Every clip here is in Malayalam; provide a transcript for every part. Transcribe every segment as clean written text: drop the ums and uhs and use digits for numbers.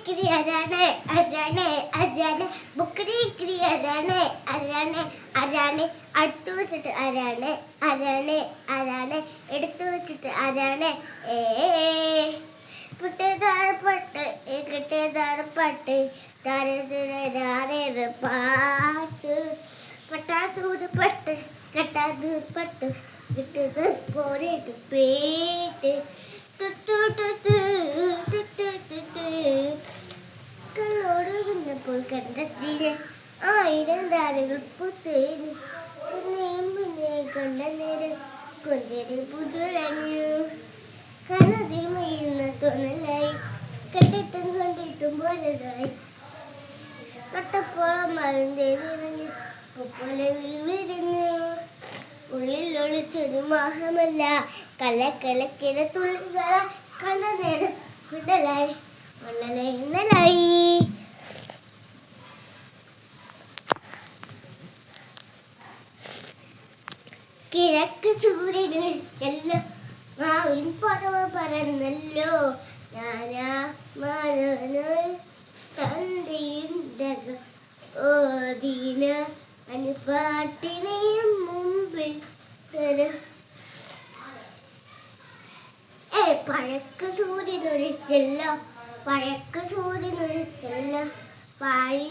ബുക്കിരി ആരാണ് ആരാണ് ആരാണ് ബുക്കിരി ആരാണ് ആരാണ് ആരാണ് അടുത്തു വെച്ചിട്ട് ആരാണ് ആരാണ് ആരാണ് എടുത്തു വെച്ചിട്ട് ആരാണ് പുട്ടേതാരപ്പെട്ട് കിട്ടേതാരപ്പെട്ട് താരേത് പാട്ട് പട്ടാത്തൂര് പട്ട് കട്ടാതൂർ പട്ട് കിട്ടത് പോരേട്ട് പേട്ട് ോട് കുഞ്ഞപ്പോൾ കണ്ടെത്തിയ 1000 താരകൾ പുത്തേന് പിന്നെയും പിന്നെ കണ്ട നേരം കൊഞ്ചേരി പുതുരഞ്ഞു കനതിമയുന്ന തോന്നലായി കണ്ടിട്ടും കണ്ടിട്ടും പോലതായി തൊട്ടപ്പോളം മരുന്നേ വിറഞ്ഞു പോലെ വിരുന്നു ഉള്ളിൽ ഒളിച്ചൊരു മോഹമല്ല കലക്കലക്കിട തുള്ളികള കണ്ട നേരം കുടലായി ഇന്നലായി കിഴക്ക് സൂര്യന് ചെല്ലോ മാവിൻ പടവ പറന്നല്ലോ ഞാനാ തന്റെയും ഓദീന അനുപാട്ടിനെയും മുമ്പിൽ പഴക്ക് സൂര്യനൊഴിച്ചല്ലോ പഴക്ക് സൂര്യനൊഴിച്ചല്ലോ പാഴി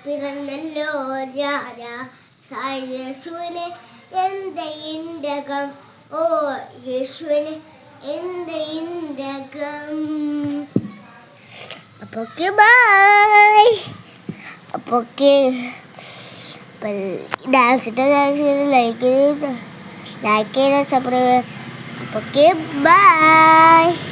പിറന്നല്ലോ ഞാനാ യേശുവിനെ എന്റെ ഇണ്ടകം ഓ യേശുവിനെ എന്റെ ഇണ്ടകം അപ്പൊക്കെ ബൈ അപ്പൊക്കെ ഡാൻസ് ലൈക്ക് ചെയ്ത് സബ്സ്ക്രൈബ് അപ്പൊക്കെ ബൈ.